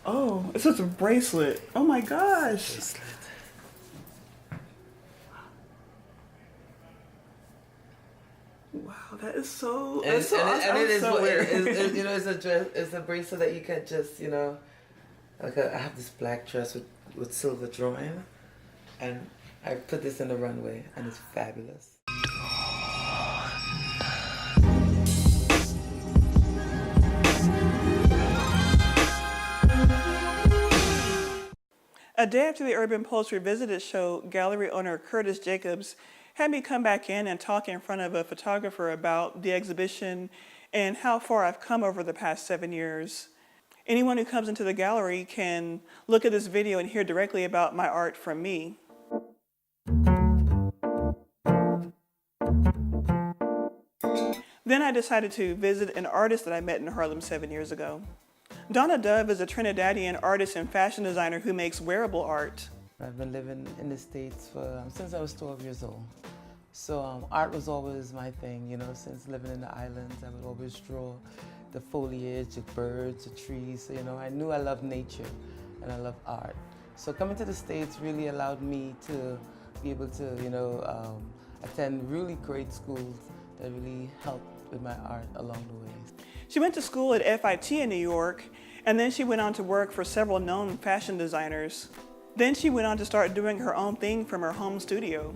Oh, it's just a bracelet. Oh my gosh. Bracelet. Wow, that is so. And, That's so. and it is so weird. you know, it's a dress, it's a bracelet that you can just, you know, I have this black dress with silver drawing, and I put this in the runway, and it's fabulous. A day after the Urban Post Revisited show, gallery owner Curtis Jacobs had me come back in and talk in front of a photographer about the exhibition and how far I've come over the past 7 years. Anyone who comes into the gallery can look at this video and hear directly about my art from me. Then I decided to visit an artist that I met in Harlem 7 years ago. Donna Dove is a Trinidadian artist and fashion designer who makes wearable art. I've been living in the States since I was 12 years old. So art was always my thing, you know, since living in the islands. I would always draw the foliage, the birds, the trees. So, you know, I knew I loved nature and I love art. So coming to the States really allowed me to be able to, you know, attend really great schools that really helped with my art along the way. She went to school at FIT in New York, and then she went on to work for several known fashion designers. Then she went on to start doing her own thing from her home studio.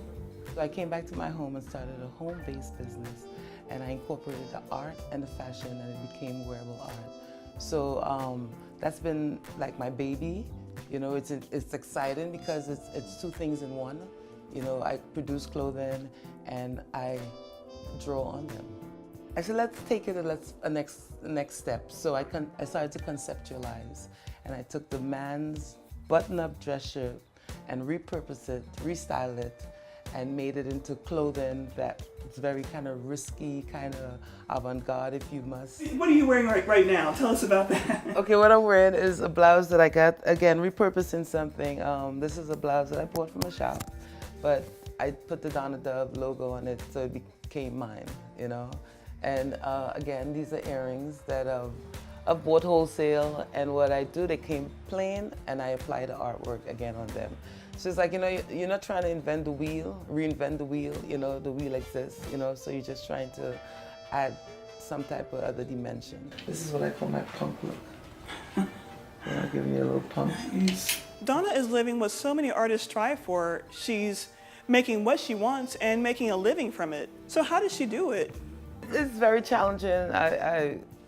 So I came back to my home and started a home-based business, and I incorporated the art and the fashion, and it became wearable art. So that's been like my baby. You know, it's exciting because it's two things in one. You know, I produce clothing and I draw on them. I said, let's take it to a next step. So I started to conceptualize, and I took the man's button-up dress shirt and repurposed it, restyled it, and made it into clothing that it's very kind of risky, kind of avant-garde, if you must. What are you wearing right now? Tell us about that. Okay, what I'm wearing is a blouse that I got, again, repurposing something. This is a blouse that I bought from a shop, but I put the Donna Dove logo on it, so it became mine, you know? And again, these are earrings that I've bought wholesale, and what I do, they came plain, and I apply the artwork again on them. So it's like, you know, you're not trying to invent the wheel, reinvent the wheel, you know, the wheel exists, you know, so you're just trying to add some type of other dimension. This is what I call my punk look. You know, giving you a little punk. Donna is living what so many artists strive for. She's making what she wants and making a living from it. So how does she do it? It's very challenging.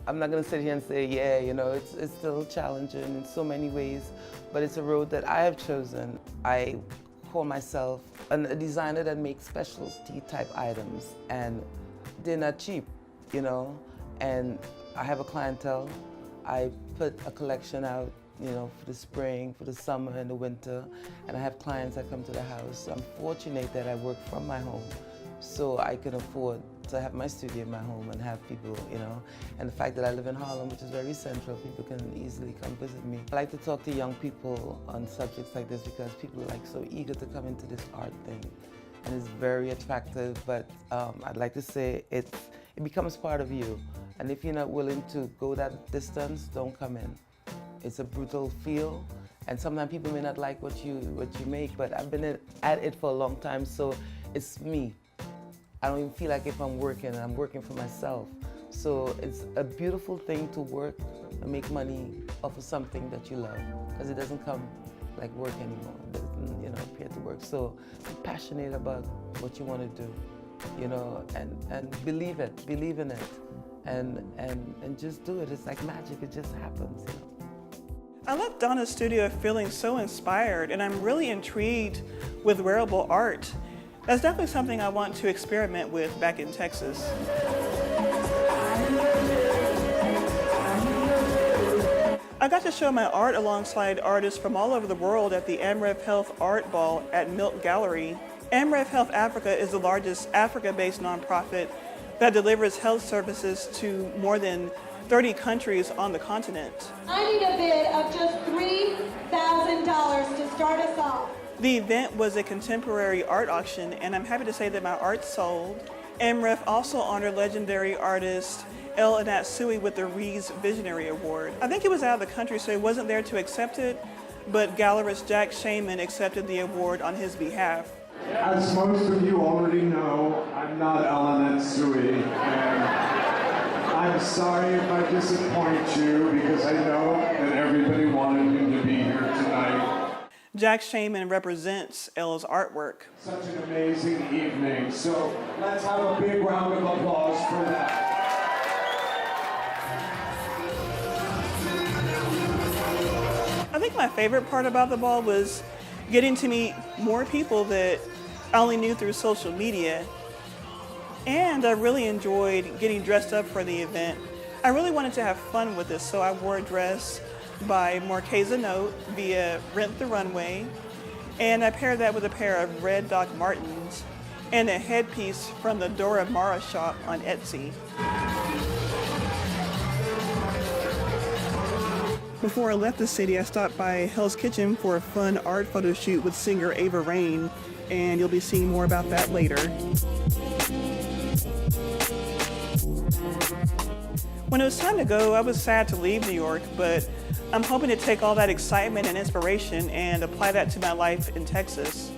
I'm not going to sit here and say, yeah, you know, it's still challenging in so many ways, but it's a road that I have chosen. I call myself a designer that makes specialty type items, and they're not cheap, you know, and I have a clientele. I put a collection out, you know, for the spring, for the summer and the winter, and I have clients that come to the house. So I'm fortunate that I work from my home, so I can afford to have my studio in my home and have people, you know, and the fact that I live in Harlem, which is very central, people can easily come visit me. I like to talk to young people on subjects like this because people are like so eager to come into this art thing, and it's very attractive, but I'd like to say it becomes part of you, and if you're not willing to go that distance, don't come in. It's a brutal feel, and sometimes people may not like what you make, but I've been at it for a long time, so it's me. I don't even feel like if I'm working for myself. So it's a beautiful thing to work and make money off of something that you love, because it doesn't come like work anymore. It doesn't, you know, appear to work. So be passionate about what you want to do, you know, and believe in it, and just do it. It's like magic, it just happens, you know. I left Donna's studio feeling so inspired, and I'm really intrigued with wearable art. That's definitely something I want to experiment with back in Texas. I got to show my art alongside artists from all over the world at the AmRev Health Art Ball at Milk Gallery. AmRev Health Africa is the largest Africa-based nonprofit that delivers health services to more than 30 countries on the continent. I need a bid of just $3,000 to start us off. The event was a contemporary art auction, and I'm happy to say that my art sold. AmRev also honored legendary artist El Anatsui with the Reeves Visionary Award. I think he was out of the country, so he wasn't there to accept it, but gallerist Jack Shainman accepted the award on his behalf. As most of you already know, I'm not Ellen Etsui, and I'm sorry if I disappoint you because I know that everybody wanted you to be here tonight. Jack Shainman represents Elle's artwork. Such an amazing evening, so let's have a big round of applause for that. I think my favorite part about the ball was getting to meet more people that I only knew through social media. And I really enjoyed getting dressed up for the event. I really wanted to have fun with this, so I wore a dress by Marquesa Note via Rent the Runway, and I paired that with a pair of red Doc Martens and a headpiece from the Dora Mara shop on Etsy. Before I left the city, I stopped by Hell's Kitchen for a fun art photo shoot with singer Ava Raine, and you'll be seeing more about that later. When it was time to go, I was sad to leave New York, but I'm hoping to take all that excitement and inspiration and apply that to my life in Texas.